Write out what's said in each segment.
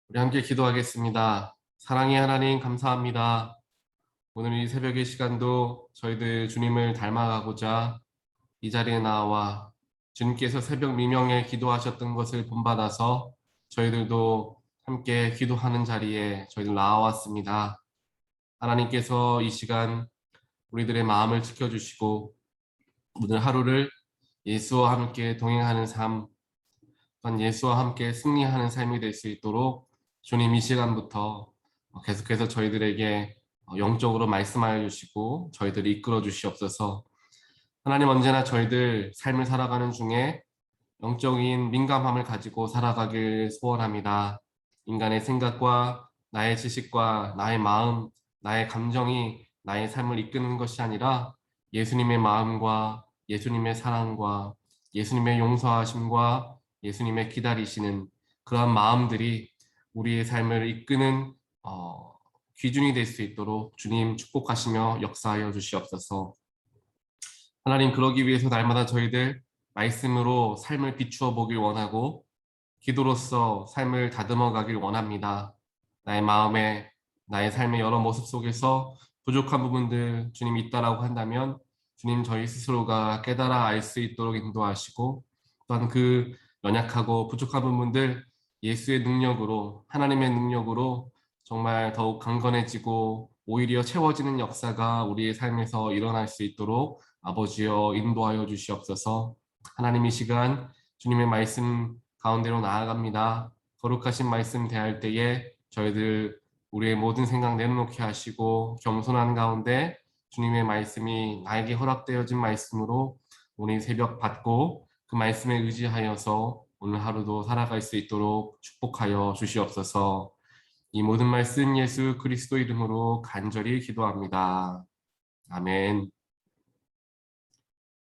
우리 함께 기도하겠습니다. 사랑의 하나님 감사합니다. 오늘 이 새벽의 시간도 저희들 주님을 닮아가고자 이 자리에 나와 주님께서 새벽 미명에 기도하셨던 것을 본받아서 저희들도 함께 기도하는 자리에 저희들 나와왔습니다. 하나님께서 이 시간 우리들의 마음을 지켜주시고 오늘 하루를 예수와 함께 동행하는 삶, 또한 예수와 함께 승리하는 삶이 될 수 있도록 주님 이 시간부터 계속해서 저희들에게 영적으로 말씀하여 주시고 저희들을 이끌어 주시옵소서. 하나님, 언제나 저희들 삶을 살아가는 중에 영적인 민감함을 가지고 살아가길 소원합니다. 인간의 생각과 나의 지식과 나의 마음, 나의 감정이 나의 삶을 이끄는 것이 아니라 예수님의 마음과 예수님의 사랑과 예수님의 용서하심과 예수님의 기다리시는 그러한 마음들이 우리의 삶을 이끄는 기준이 될 수 있도록 주님 축복하시며 역사하여 주시옵소서. 하나님, 그러기 위해서 날마다 저희들 말씀으로 삶을 비추어 보길 원하고 기도로서 삶을 다듬어 가길 원합니다. 나의 마음에, 나의 삶의 여러 모습 속에서 부족한 부분들 주님 있다라고 한다면 주님 저희 스스로가 깨달아 알 수 있도록 인도하시고 또한 그 연약하고 부족한 부분들 예수의 능력으로, 하나님의 능력으로 정말 더욱 강건해지고 오히려 채워지는 역사가 우리의 삶에서 일어날 수 있도록 아버지여 인도하여 주시옵소서. 하나님, 이 시간 주님의 말씀 가운데로 나아갑니다. 거룩하신 말씀 대할 때에 저희들 우리의 모든 생각 내려놓게 하시고 겸손한 가운데 주님의 말씀이 나에게 허락되어진 말씀으로 오늘 새벽 받고 그 말씀에 의지하여서 오늘 하루도 살아갈 수 있도록 축복하여 주시옵소서. 이 모든 말씀 예수 그리스도 이름으로 간절히 기도합니다. 아멘.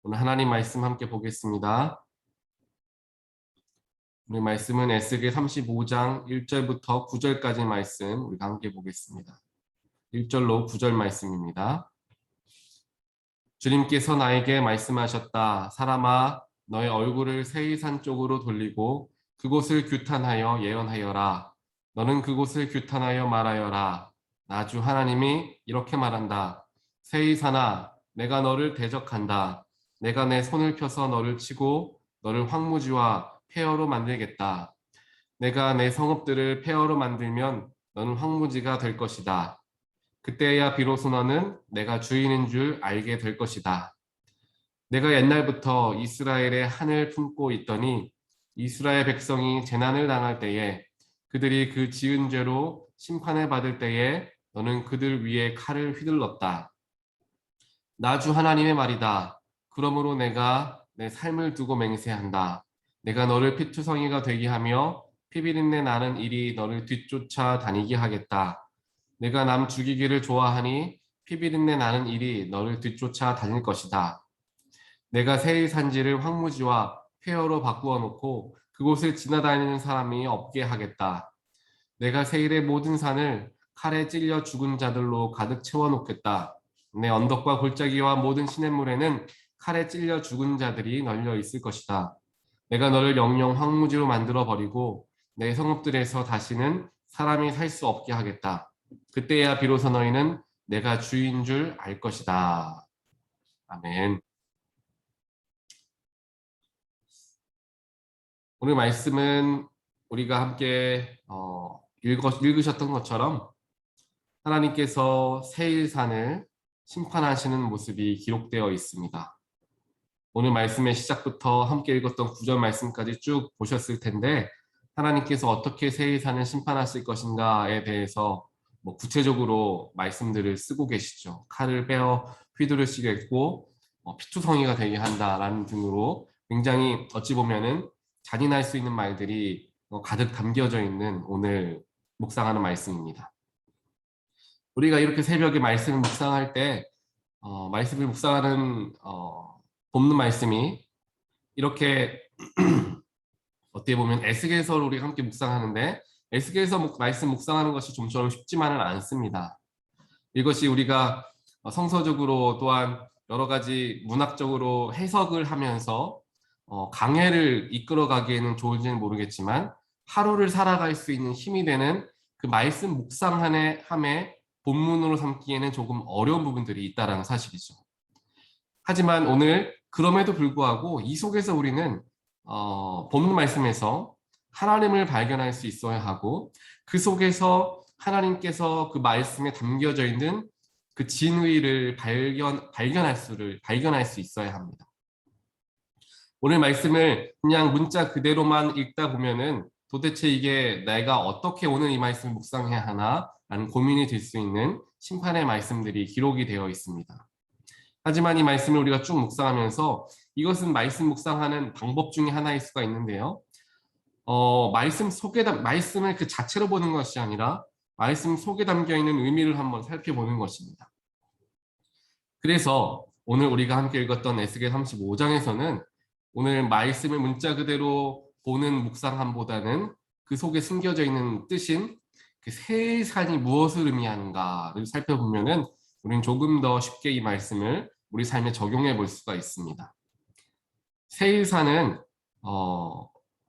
오늘 하나님 말씀 함께 보겠습니다. 오늘 말씀은 에스겔 35장 1절부터 9절까지 말씀 우리가 함께 보겠습니다. 1절로 9절 말씀입니다. 주님께서 나에게 말씀하셨다. 사람아, 너의 얼굴을 세이산 쪽으로 돌리고 그곳을 규탄하여 예언하여라. 너는 그곳을 규탄하여 말하여라. 나 주 하나님이 이렇게 말한다. 세이산아, 내가 너를 대적한다. 내가 내 손을 펴서 너를 치고 너를 황무지와 폐허로 만들겠다. 내가 내 성읍들을 폐허로 만들면 너는 황무지가 될 것이다. 그때야 비로소 너는 내가 주인인 줄 알게 될 것이다. 내가 옛날부터 이스라엘의 한을 품고 있더니 이스라엘 백성이 재난을 당할 때에 그들이 그 지은 죄로 심판을 받을 때에 너는 그들 위에 칼을 휘둘렀다. 나 주 하나님의 말이다. 그러므로 내가 내 삶을 두고 맹세한다. 내가 너를 피투성이가 되게 하며 피비린내 나는 일이 너를 뒤쫓아 다니게 하겠다. 내가 남 죽이기를 좋아하니 피비린내 나는 일이 너를 뒤쫓아 다닐 것이다. 내가 새의 산지를 황무지와 폐허로 바꾸어 놓고 그곳을 지나다니는 사람이 없게 하겠다. 내가 세일의 모든 산을 칼에 찔려 죽은 자들로 가득 채워 놓겠다. 내 언덕과 골짜기와 모든 시냇물에는 칼에 찔려 죽은 자들이 널려 있을 것이다. 내가 너를 영영 황무지로 만들어 버리고 내 성읍들에서 다시는 사람이 살 수 없게 하겠다. 그때야 비로소 너희는 내가 주인 줄 알 것이다. 아멘. 오늘 말씀은 우리가 함께 읽으셨던 것처럼 하나님께서 세일산을 심판하시는 모습이 기록되어 있습니다. 오늘 말씀의 시작부터 함께 읽었던 9절 말씀까지 쭉 보셨을 텐데 하나님께서 어떻게 세일산을 심판하실 것인가에 대해서 구체적으로 말씀들을 쓰고 계시죠. 칼을 빼어 휘두르시겠고 피투성이가 되게 한다라는 등으로 굉장히 어찌 보면은 잔인할 수 있는 말들이 가득 담겨져 있는 오늘 묵상하는 말씀입니다. 우리가 이렇게 새벽에 말씀을 묵상할 때 말씀을 묵상하는 본문 말씀이 이렇게 어떻게 보면 에스겔서를 우리가 함께 묵상하는데 에스겔서 말씀 묵상하는 것이 좀처럼 쉽지만은 않습니다. 이것이 우리가 성서적으로 또한 여러 가지 문학적으로 해석을 하면서 강해를 이끌어가기에는 좋을지는 모르겠지만 하루를 살아갈 수 있는 힘이 되는 그 말씀 묵상함에 본문으로 삼기에는 조금 어려운 부분들이 있다는 사실이죠. 하지만 오늘 그럼에도 불구하고 이 속에서 우리는 본문 말씀에서 하나님을 발견할 수 있어야 하고 그 속에서 하나님께서 그 말씀에 담겨져 있는 그 진의를 발견할 수 있어야 합니다. 오늘 말씀을 그냥 문자 그대로만 읽다 보면은 도대체 이게 내가 어떻게 오늘 이 말씀을 묵상해야 하나 라는 고민이 될 수 있는 심판의 말씀들이 기록이 되어 있습니다. 하지만 이 말씀을 우리가 쭉 묵상하면서 이것은 말씀 묵상하는 방법 중에 하나일 수가 있는데요. 말씀을 그 자체로 보는 것이 아니라 말씀 속에 담겨 있는 의미를 한번 살펴보는 것입니다. 그래서 오늘 우리가 함께 읽었던 에스겔 35장에서는 오늘 말씀을 문자 그대로 보는 묵상함보다는 그 속에 숨겨져 있는 뜻인 그 세산이 무엇을 의미하는가를 살펴보면은 우리는 조금 더 쉽게 이 말씀을 우리 삶에 적용해 볼 수가 있습니다. 세일산은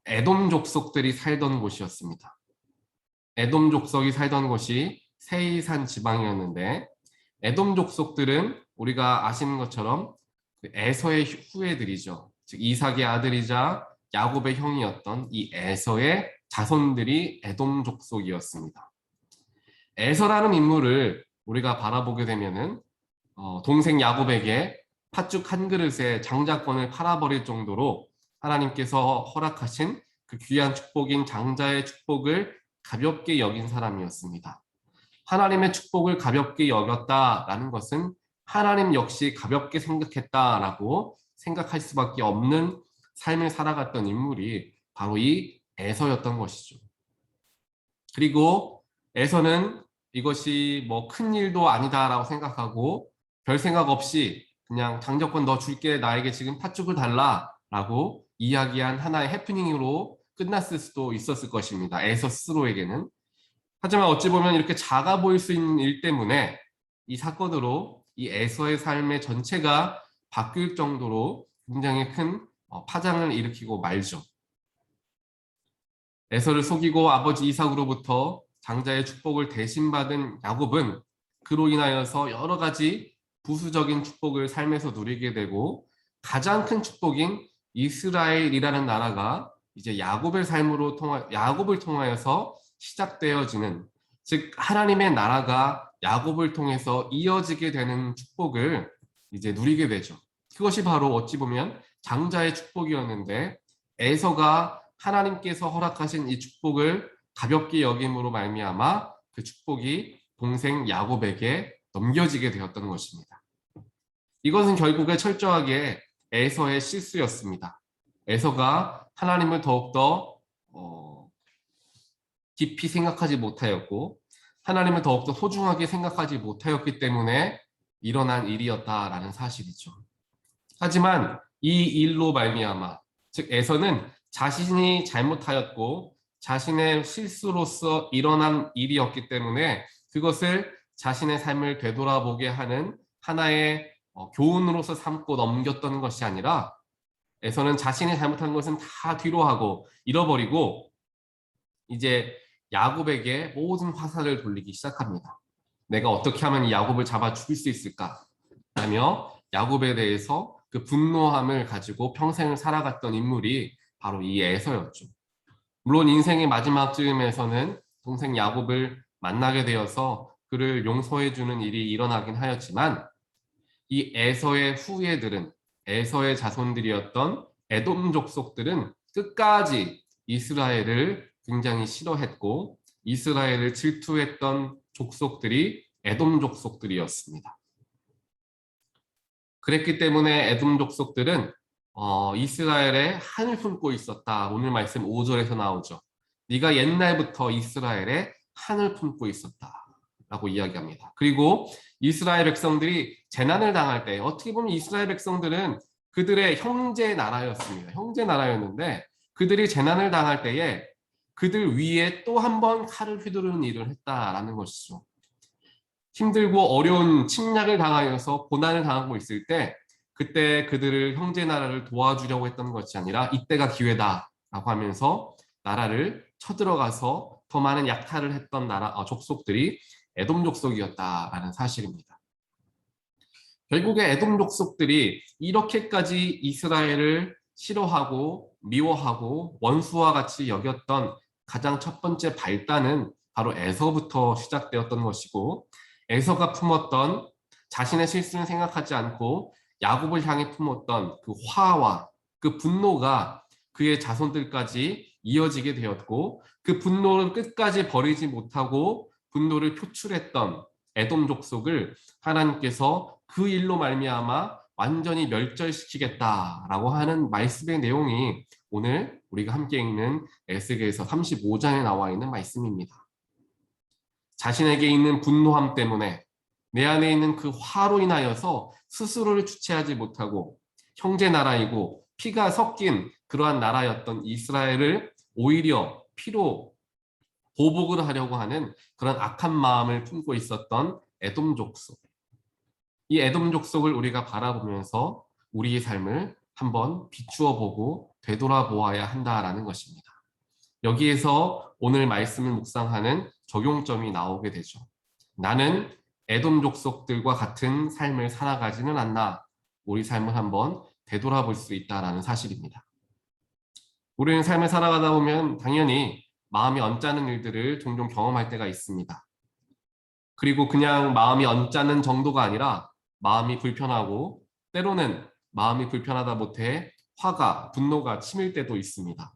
에돔 족속들이 살던 곳이었습니다. 에돔 족속이 살던 곳이 세일산 지방이었는데 에돔 족속들은 우리가 아시는 것처럼 에서의 후예들이죠. 즉 이삭의 아들이자 야곱의 형이었던 이 에서의 자손들이 에돔 족속이었습니다. 에서라는 인물을 우리가 바라보게 되면은 동생 야곱에게 팥죽 한 그릇에 장자권을 팔아버릴 정도로 하나님께서 허락하신 그 귀한 축복인 장자의 축복을 가볍게 여긴 사람이었습니다. 하나님의 축복을 가볍게 여겼다라는 것은 하나님 역시 가볍게 생각했다라고 생각할 수밖에 없는 삶을 살아갔던 인물이 바로 이 에서였던 것이죠. 그리고 에서는 이것이 뭐 큰 일도 아니다라고 생각하고 별 생각 없이 그냥 장자권 너 줄게 나에게 지금 팥죽을 달라라고 이야기한 하나의 해프닝으로 끝났을 수도 있었을 것입니다. 에서 스스로에게는. 하지만 어찌 보면 이렇게 작아 보일 수 있는 일 때문에 이 사건으로 이 에서의 삶의 전체가 바뀔 정도로 굉장히 큰 파장을 일으키고 말죠. 에서를 속이고 아버지 이삭으로부터 장자의 축복을 대신 받은 야곱은 그로 인하여서 여러 가지 부수적인 축복을 삶에서 누리게 되고 가장 큰 축복인 이스라엘이라는 나라가 이제 야곱을 통하여서 시작되어지는, 즉 하나님의 나라가 야곱을 통해서 이어지게 되는 축복을 이제 누리게 되죠. 그것이 바로 어찌 보면 장자의 축복이었는데 에서가 하나님께서 허락하신 이 축복을 가볍게 여김으로 말미암아 그 축복이 동생 야곱에게 넘겨지게 되었던 것입니다. 이것은 결국에 철저하게 에서의 실수였습니다. 에서가 하나님을 더욱더 깊이 생각하지 못하였고 하나님을 더욱더 소중하게 생각하지 못하였기 때문에 일어난 일이었다라는 사실이죠. 하지만 이 일로 말미암아, 즉 에서는 자신이 잘못하였고 자신의 실수로서 일어난 일이었기 때문에 그것을 자신의 삶을 되돌아보게 하는 하나의 교훈으로서 삼고 넘겼던 것이 아니라 에서는 자신이 잘못한 것은 다 뒤로 하고 잃어버리고 이제 야곱에게 모든 화살을 돌리기 시작합니다. 내가 어떻게 하면 이 야곱을 잡아 죽일 수 있을까? 라며 야곱에 대해서 그 분노함을 가지고 평생을 살아갔던 인물이 바로 이 에서였죠. 물론 인생의 마지막 즈음에서는 동생 야곱을 만나게 되어서 그를 용서해주는 일이 일어나긴 하였지만 이 에서의 후예들은, 에서의 자손들이었던 에돔 족속들은 끝까지 이스라엘을 굉장히 싫어했고 이스라엘을 질투했던 족속들이 에돔 족속들이었습니다. 그랬기 때문에 에돔 족속들은 이스라엘에 한을 품고 있었다. 오늘 말씀 5절에서 나오죠. 네가 옛날부터 이스라엘에 한을 품고 있었다 라고 이야기합니다. 그리고 이스라엘 백성들이 재난을 당할 때, 어떻게 보면 이스라엘 백성들은 그들의 형제 나라였습니다. 형제 나라였는데 그들이 재난을 당할 때에 그들 위에 또 한 번 칼을 휘두르는 일을 했다라는 것이죠. 힘들고 어려운 침략을 당하여서 고난을 당하고 있을 때 그때 그들을 형제 나라를 도와주려고 했던 것이 아니라 이때가 기회다라고 하면서 나라를 쳐들어가서 더 많은 약탈을 했던 족속들이 에돔 족속이었다라는 사실입니다. 결국에 에돔 족속들이 이렇게까지 이스라엘을 싫어하고 미워하고 원수와 같이 여겼던 가장 첫 번째 발단은 바로 에서부터 시작되었던 것이고, 에서가 품었던 자신의 실수는 생각하지 않고 야곱을 향해 품었던 그 화와 그 분노가 그의 자손들까지 이어지게 되었고, 그 분노를 끝까지 버리지 못하고 분노를 표출했던 에돔 족속을 하나님께서 그 일로 말미암아 완전히 멸절시키겠다라고 하는 말씀의 내용이 오늘 우리가 함께 읽는 에스겔서 35장에 나와 있는 말씀입니다. 자신에게 있는 분노함 때문에, 내 안에 있는 그 화로 인하여서 스스로를 주체하지 못하고 형제 나라이고 피가 섞인 그러한 나라였던 이스라엘을 오히려 피로 보복을 하려고 하는 그런 악한 마음을 품고 있었던 에돔 족속. 이 에돔 족속을 우리가 바라보면서 우리의 삶을 한번 비추어 보고 되돌아보아야 한다라는 것입니다. 여기에서 오늘 말씀을 묵상하는 적용점이 나오게 되죠. 나는 에돔 족속들과 같은 삶을 살아가지는 않나, 우리 삶을 한번 되돌아볼 수 있다라는 사실입니다. 우리는 삶을 살아가다 보면 당연히 마음이 언짢은 일들을 종종 경험할 때가 있습니다. 그리고 그냥 마음이 언짢은 정도가 아니라 마음이 불편하고, 때로는 마음이 불편하다 못해 화가, 분노가 치밀 때도 있습니다.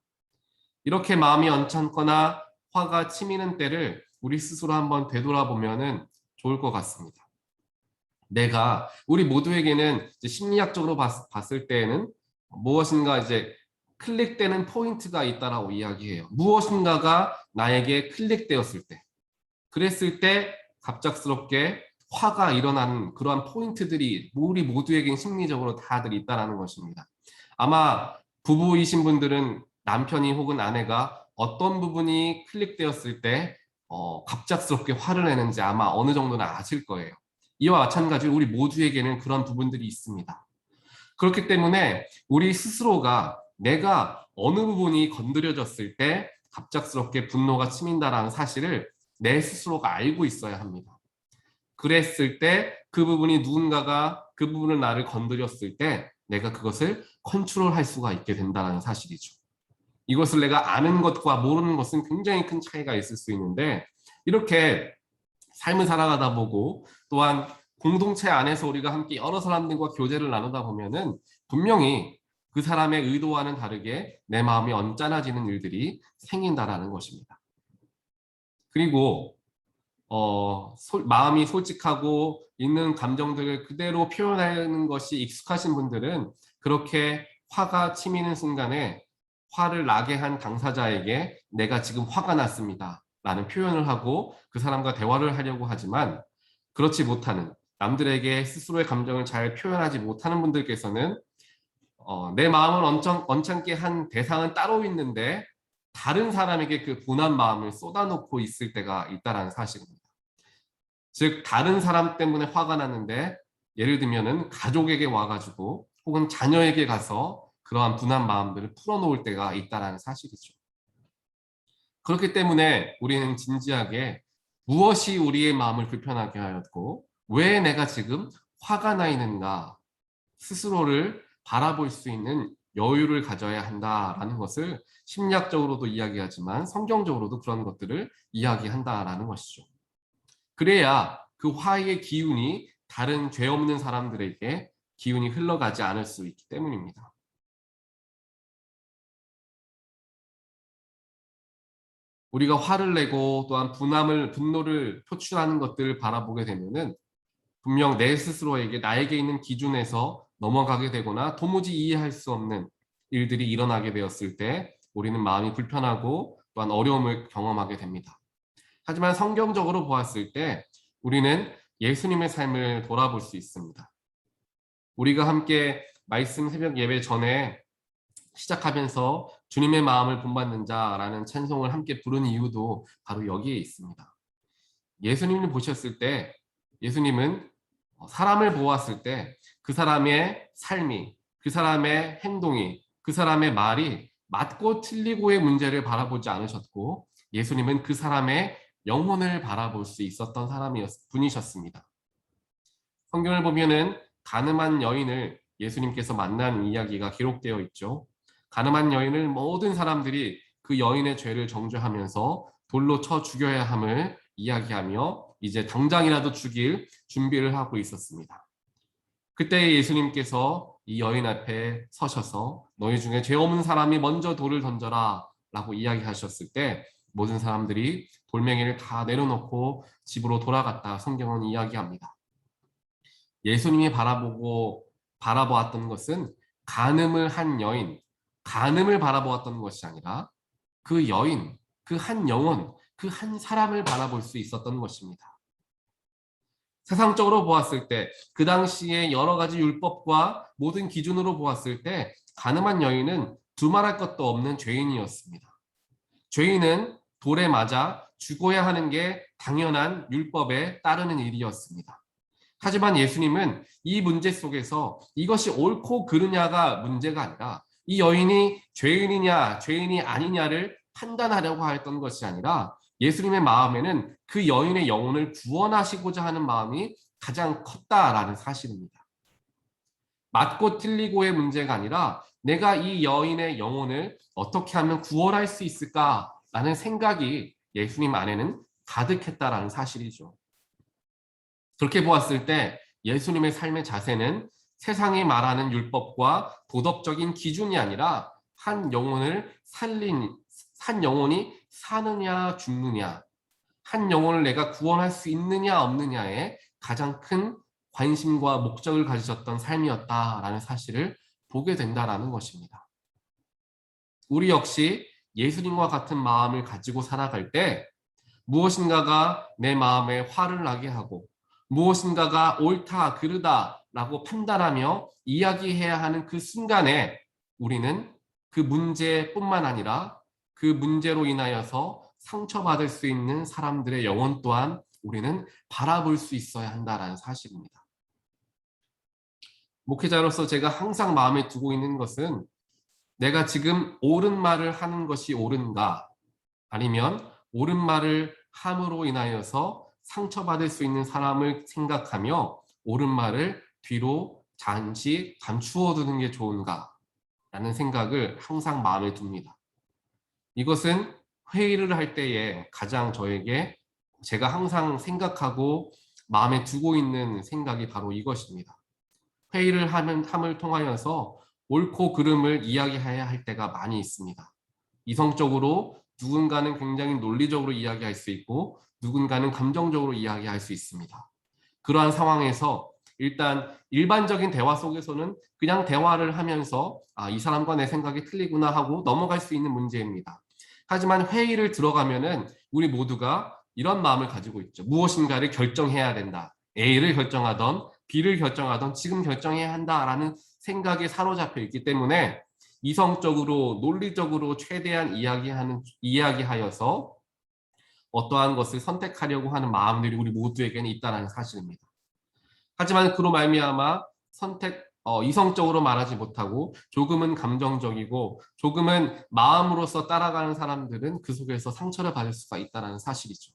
이렇게 마음이 언짢거나 화가 치미는 때를 우리 스스로 한번 되돌아보면 좋을 것 같습니다. 우리 모두에게는 심리학적으로 봤을 때에는 무엇인가 클릭되는 포인트가 있다라고 이야기해요. 무엇인가가 나에게 클릭되었을 때, 그랬을 때 갑작스럽게 화가 일어나는 그러한 포인트들이 우리 모두에겐 심리적으로 다들 있다라는 것입니다. 아마 부부이신 분들은 남편이 혹은 아내가 어떤 부분이 클릭되었을 때 갑작스럽게 화를 내는지 아마 어느 정도는 아실 거예요. 이와 마찬가지로 우리 모두에게는 그런 부분들이 있습니다. 그렇기 때문에 우리 스스로가 내가 어느 부분이 건드려졌을 때 갑작스럽게 분노가 치민다라는 사실을 내 스스로가 알고 있어야 합니다. 그랬을 때 그 부분이 누군가가 그 부분을 나를 건드렸을 때 내가 그것을 컨트롤할 수가 있게 된다는 사실이죠. 이것을 내가 아는 것과 모르는 것은 굉장히 큰 차이가 있을 수 있는데, 이렇게 삶을 살아가다 보고 또한 공동체 안에서 우리가 함께 여러 사람들과 교제를 나누다 보면은 분명히 그 사람의 의도와는 다르게 내 마음이 언짢아지는 일들이 생긴다라는 것입니다. 그리고 마음이 솔직하고 있는 감정들을 그대로 표현하는 것이 익숙하신 분들은 그렇게 화가 치미는 순간에 화를 나게 한 당사자에게 내가 지금 화가 났습니다 라는 표현을 하고 그 사람과 대화를 하려고 하지만, 그렇지 못하는, 남들에게 스스로의 감정을 잘 표현하지 못하는 분들께서는 내 마음을 언짢게 한 대상은 따로 있는데 다른 사람에게 그 분한 마음을 쏟아놓고 있을 때가 있다는 사실입니다. 즉 다른 사람 때문에 화가 났는데, 예를 들면은 가족에게 와가지고 혹은 자녀에게 가서 그러한 분한 마음들을 풀어놓을 때가 있다는 사실이죠. 그렇기 때문에 우리는 진지하게 무엇이 우리의 마음을 불편하게 하였고 왜 내가 지금 화가 나 있는가, 스스로를 바라볼 수 있는 여유를 가져야 한다라는 것을 심리학적으로도 이야기하지만 성경적으로도 그런 것들을 이야기한다라는 것이죠. 그래야 그 화의 기운이 다른 죄 없는 사람들에게 기운이 흘러가지 않을 수 있기 때문입니다. 우리가 화를 내고 또한 분노를 표출하는 것들을 바라보게 되면은 분명 내 스스로에게, 나에게 있는 기준에서 넘어가게 되거나 도무지 이해할 수 없는 일들이 일어나게 되었을 때 우리는 마음이 불편하고 또한 어려움을 경험하게 됩니다. 하지만 성경적으로 보았을 때 우리는 예수님의 삶을 돌아볼 수 있습니다. 우리가 함께 말씀 새벽 예배 전에 시작하면서 주님의 마음을 본받는 자라는 찬송을 함께 부른 이유도 바로 여기에 있습니다. 예수님을 보셨을 때 예수님은 사람을 보았을 때 그 사람의 삶이, 그 사람의 행동이, 그 사람의 말이 맞고 틀리고의 문제를 바라보지 않으셨고 예수님은 그 사람의 영혼을 바라볼 수 있었던 분이셨습니다. 성경을 보면은 가늠한 여인을 예수님께서 만난 이야기가 기록되어 있죠. 가늠한 여인을 모든 사람들이 그 여인의 죄를 정죄하면서 돌로 쳐 죽여야 함을 이야기하며 이제 당장이라도 죽일 준비를 하고 있었습니다. 그때 예수님께서 이 여인 앞에 서셔서 너희 중에 죄 없는 사람이 먼저 돌을 던져라 라고 이야기하셨을 때 모든 사람들이 돌멩이를 다 내려놓고 집으로 돌아갔다 성경은 이야기합니다. 예수님이 바라보았던 것은 간음을 한 여인, 간음을 바라보았던 것이 아니라 그 여인, 그 한 영혼, 그 한 사람을 바라볼 수 있었던 것입니다. 세상적으로 보았을 때 그 당시에 여러 가지 율법과 모든 기준으로 보았을 때 간음한 여인은 두말할 것도 없는 죄인이었습니다. 죄인은 돌에 맞아 죽어야 하는 게 당연한 율법에 따르는 일이었습니다. 하지만 예수님은 이 문제 속에서 이것이 옳고 그르냐가 문제가 아니라 이 여인이 죄인이냐 죄인이 아니냐를 판단하려고 했던 것이 아니라 예수님의 마음에는 그 여인의 영혼을 구원하시고자 하는 마음이 가장 컸다라는 사실입니다. 맞고 틀리고의 문제가 아니라 내가 이 여인의 영혼을 어떻게 하면 구원할 수 있을까라는 생각이 예수님 안에는 가득했다라는 사실이죠. 그렇게 보았을 때 예수님의 삶의 자세는 세상이 말하는 율법과 도덕적인 기준이 아니라 한 영혼이 사느냐 죽느냐, 한 영혼을 내가 구원할 수 있느냐 없느냐에 가장 큰 관심과 목적을 가지셨던 삶이었다라는 사실을 보게 된다라는 것입니다. 우리 역시 예수님과 같은 마음을 가지고 살아갈 때 무엇인가가 내 마음에 화를 나게 하고 무엇인가가 옳다 그르다라고 판단하며 이야기해야 하는 그 순간에 우리는 그 문제뿐만 아니라 그 문제로 인하여서 상처받을 수 있는 사람들의 영혼 또한 우리는 바라볼 수 있어야 한다는 사실입니다. 목회자로서 제가 항상 마음에 두고 있는 것은 내가 지금 옳은 말을 하는 것이 옳은가 아니면 옳은 말을 함으로 인하여서 상처받을 수 있는 사람을 생각하며 옳은 말을 뒤로 잠시 감추어 두는 게 좋은가 라는 생각을 항상 마음에 둡니다. 이것은 회의를 할 때에 가장 제가 항상 생각하고 마음에 두고 있는 생각이 바로 이것입니다. 회의를 함을 통하여서 옳고 그름을 이야기해야 할 때가 많이 있습니다. 이성적으로 누군가는 굉장히 논리적으로 이야기할 수 있고 누군가는 감정적으로 이야기할 수 있습니다. 그러한 상황에서 일단 일반적인 대화 속에서는 그냥 대화를 하면서 이 사람과 내 생각이 틀리구나 하고 넘어갈 수 있는 문제입니다. 하지만 회의를 들어가면은 우리 모두가 이런 마음을 가지고 있죠. 무엇인가를 결정해야 된다. A를 결정하던 B를 결정하던 지금 결정해야 한다라는 생각에 사로잡혀 있기 때문에 이성적으로 논리적으로 최대한 이야기하여서 어떠한 것을 선택하려고 하는 마음들이 우리 모두에게는 있다는 사실입니다. 하지만 그로 말미암아 이성적으로 말하지 못하고 조금은 감정적이고 조금은 마음으로서 따라가는 사람들은 그 속에서 상처를 받을 수가 있다는 사실이죠.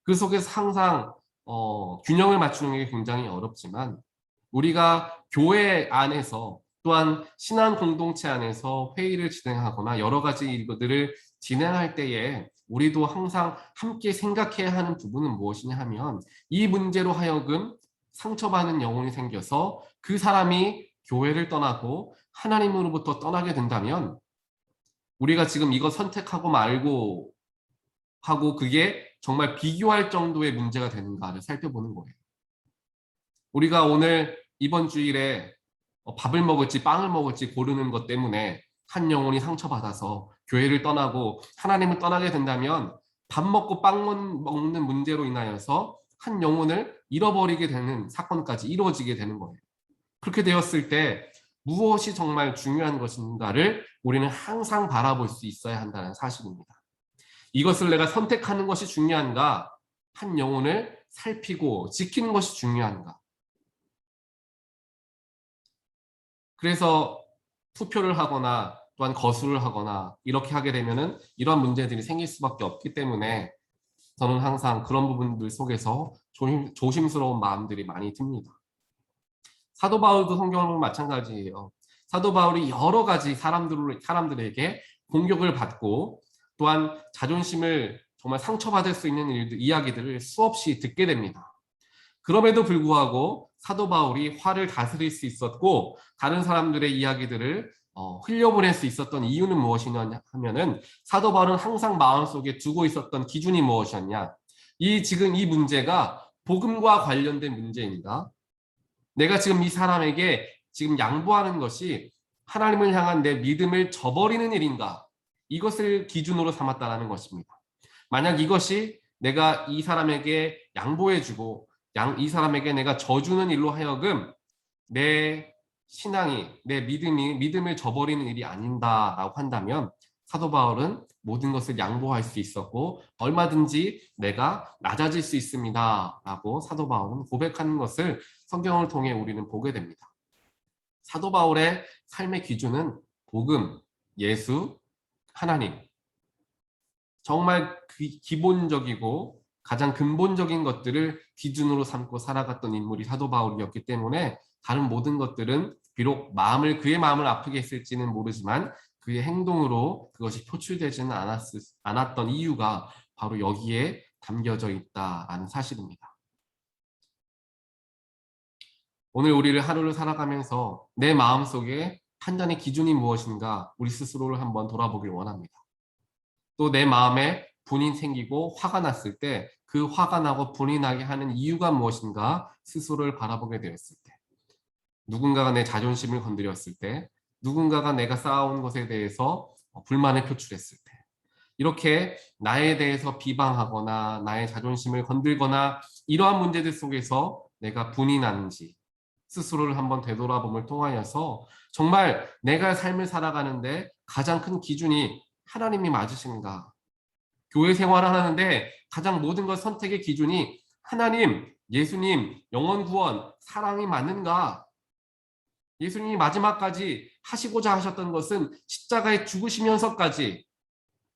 그 속에서 항상 균형을 맞추는 게 굉장히 어렵지만 우리가 교회 안에서 또한 신앙 공동체 안에서 회의를 진행하거나 여러 가지 일들을 진행할 때에 우리도 항상 함께 생각해야 하는 부분은 무엇이냐 하면 이 문제로 하여금 상처받는 영혼이 생겨서 그 사람이 교회를 떠나고 하나님으로부터 떠나게 된다면 우리가 지금 이거 선택하고 말고 하고 그게 정말 비교할 정도의 문제가 되는가를 살펴보는 거예요. 우리가 오늘 이번 주일에 밥을 먹을지 빵을 먹을지 고르는 것 때문에 한 영혼이 상처받아서 교회를 떠나고 하나님을 떠나게 된다면 밥 먹고 빵 먹는 문제로 인하여서 한 영혼을 잃어버리게 되는 사건까지 이루어지게 되는 거예요. 그렇게 되었을 때 무엇이 정말 중요한 것인가를 우리는 항상 바라볼 수 있어야 한다는 사실입니다. 이것을 내가 선택하는 것이 중요한가? 한 영혼을 살피고 지키는 것이 중요한가? 그래서 투표를 하거나 또한 거술을 하거나 이렇게 하게 되면은 이런 문제들이 생길 수밖에 없기 때문에 저는 항상 그런 부분들 속에서 조심스러운 마음들이 많이 듭니다. 사도 바울도 성경을 보면 마찬가지예요. 사도 바울이 여러 가지 사람들에게 공격을 받고 또한 자존심을 정말 상처받을 수 있는 이야기들을 수없이 듣게 됩니다. 그럼에도 불구하고 사도 바울이 화를 다스릴 수 있었고 다른 사람들의 이야기들을 흘려보낼 수 있었던 이유는 무엇이냐 하면은 사도 바울은 항상 마음속에 두고 있었던 기준이 무엇이었냐? 지금 이 문제가 복음과 관련된 문제입니다. 내가 지금 이 사람에게 지금 양보하는 것이 하나님을 향한 내 믿음을 저버리는 일인가? 이것을 기준으로 삼았다라는 것입니다. 만약 이것이 내가 이 사람에게 양보해주고 이 사람에게 내가 져주는 일로 하여금 내 신앙이, 내 믿음을 저버리는 일이 아닌다라고 한다면 사도 바울은 모든 것을 양보할 수 있었고 얼마든지 내가 낮아질 수 있습니다라고 사도 바울은 고백하는 것을 성경을 통해 우리는 보게 됩니다. 사도 바울의 삶의 기준은 복음, 예수, 하나님. 정말 기본적이고 가장 근본적인 것들을 기준으로 삼고 살아갔던 인물이 사도 바울이었기 때문에 다른 모든 것들은 비록 그의 마음을 아프게 했을지는 모르지만 그의 행동으로 그것이 표출되지는 않았던 이유가 바로 여기에 담겨져 있다라는 사실입니다. 오늘 우리를 하루를 살아가면서 내 마음속에 판단의 기준이 무엇인가 우리 스스로를 한번 돌아보길 원합니다. 또 내 마음에 분이 생기고 화가 났을 때 그 화가 나고 분이 나게 하는 이유가 무엇인가 스스로를 바라보게 되었을 때 누군가가 내 자존심을 건드렸을 때 누군가가 내가 쌓아온 것에 대해서 불만을 표출했을 때 이렇게 나에 대해서 비방하거나 나의 자존심을 건들거나 이러한 문제들 속에서 내가 분이 나는지 스스로를 한번 되돌아봄을 통하여서 정말 내가 삶을 살아가는데 가장 큰 기준이 하나님이 맞으신가? 교회 생활을 하는데 가장 모든 것 선택의 기준이 하나님, 예수님, 영원 구원, 사랑이 맞는가? 예수님이 마지막까지 하시고자 하셨던 것은 십자가에 죽으시면서까지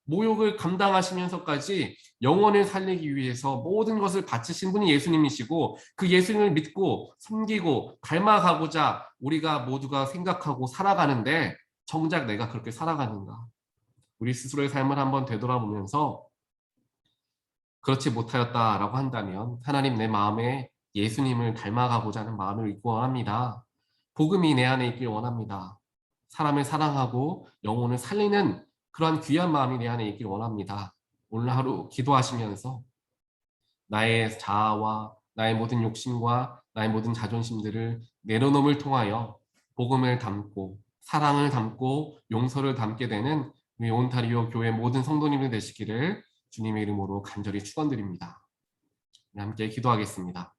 모욕을 감당하시면서까지 영혼을 살리기 위해서 모든 것을 바치신 분이 예수님이시고 그 예수님을 믿고 섬기고 닮아가고자 우리가 모두가 생각하고 살아가는데 정작 내가 그렇게 살아가는가? 우리 스스로의 삶을 한번 되돌아보면서 그렇지 못하였다라고 한다면 하나님 내 마음에 예수님을 닮아가고자 하는 마음을 있기 원합니다. 복음이 내 안에 있길 원합니다. 사람을 사랑하고 영혼을 살리는 그러한 귀한 마음이 내 안에 있길 원합니다. 오늘 하루 기도하시면서 나의 자아와 나의 모든 욕심과 나의 모든 자존심들을 내려놓음을 통하여 복음을 담고 사랑을 담고 용서를 담게 되는 우리 온타리오 교회 모든 성도님들 되시기를 주님의 이름으로 간절히 축원드립니다. 함께 기도하겠습니다.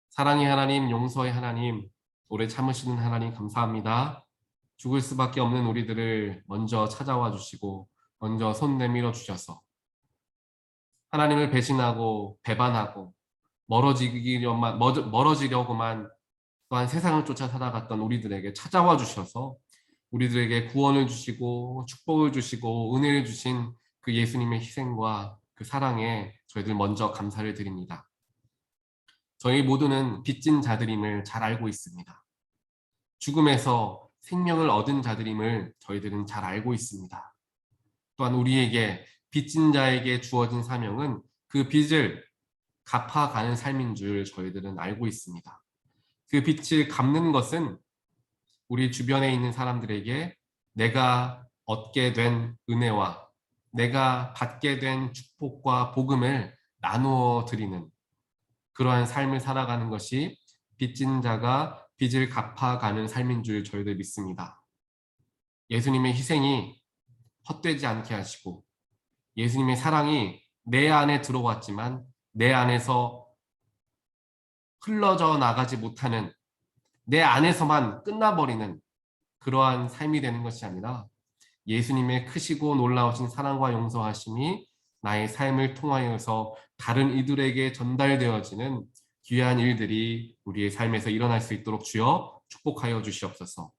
사랑의 하나님, 용서의 하나님, 오래 참으시는 하나님 감사합니다. 죽을 수밖에 없는 우리들을 먼저 찾아와 주시고 먼저 손 내밀어 주셔서 하나님을 배신하고 배반하고 멀어지려고만 또한 세상을 쫓아 살아갔던 우리들에게 찾아와 주셔서 우리들에게 구원을 주시고 축복을 주시고 은혜를 주신 그 예수님의 희생과 그 사랑에 저희들 먼저 감사를 드립니다. 저희 모두는 빚진 자들임을 잘 알고 있습니다. 죽음에서 생명을 얻은 자들임을 저희들은 잘 알고 있습니다. 또한 우리에게 빚진 자에게 주어진 사명은 그 빚을 갚아가는 삶인 줄 저희들은 알고 있습니다. 그 빚을 갚는 것은 우리 주변에 있는 사람들에게 내가 얻게 된 은혜와 내가 받게 된 축복과 복음을 나누어 드리는 그러한 삶을 살아가는 것이 빚진 자가 빚을 갚아가는 삶인 줄 저희들 믿습니다. 예수님의 희생이 헛되지 않게 하시고 예수님의 사랑이 내 안에 들어왔지만 내 안에서 흘러져 나가지 못하는 내 안에서만 끝나버리는 그러한 삶이 되는 것이 아니라 예수님의 크시고 놀라우신 사랑과 용서하심이 나의 삶을 통하여서 다른 이들에게 전달되어지는 귀한 일들이 우리의 삶에서 일어날 수 있도록 주여 축복하여 주시옵소서.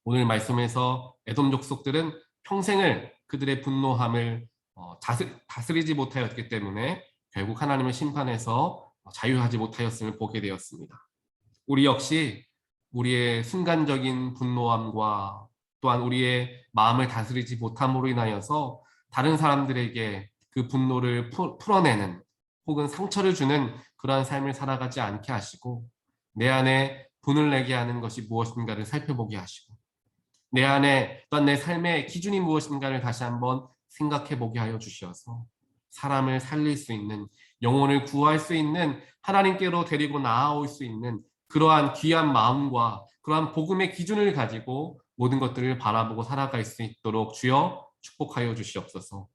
오늘 말씀에서 에돔 족속들은 평생을 그들의 분노함을 다스리지 못하였기 때문에 결국 하나님의 심판에서 자유하지 못하였음을 보게 되었습니다. 우리 역시 우리의 순간적인 분노함과 또한 우리의 마음을 다스리지 못함으로 인하여서 다른 사람들에게 그 분노를 풀어내는 혹은 상처를 주는 그러한 삶을 살아가지 않게 하시고 내 안에 분을 내게 하는 것이 무엇인가를 살펴보게 하시고 내 안에 또한 내 삶의 기준이 무엇인가를 다시 한번 생각해 보게 하여 주시어서 사람을 살릴 수 있는 영혼을 구할 수 있는 하나님께로 데리고 나아올 수 있는 그러한 귀한 마음과 그러한 복음의 기준을 가지고 모든 것들을 바라보고 살아갈 수 있도록 주여 축복하여 주시옵소서.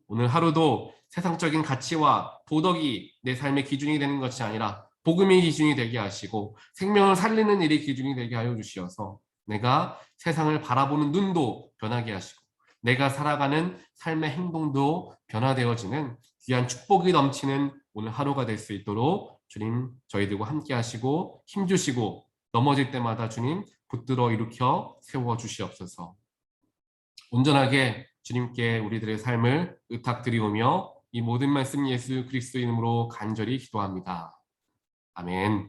오늘 하루도 세상적인 가치와 도덕이 내 삶의 기준이 되는 것이 아니라 복음의 기준이 되게 하시고 생명을 살리는 일이 기준이 되게 하여 주시어서 내가 세상을 바라보는 눈도 변하게 하시고 내가 살아가는 삶의 행동도 변화되어지는 귀한 축복이 넘치는 오늘 하루가 될 수 있도록 주님 저희들과 함께 하시고 힘주시고 넘어질 때마다 주님 붙들어 일으켜 세워 주시옵소서. 온전하게 주님께 우리들의 삶을 의탁드리오며 이 모든 말씀 예수 그리스도 이름으로 간절히 기도합니다. 아멘.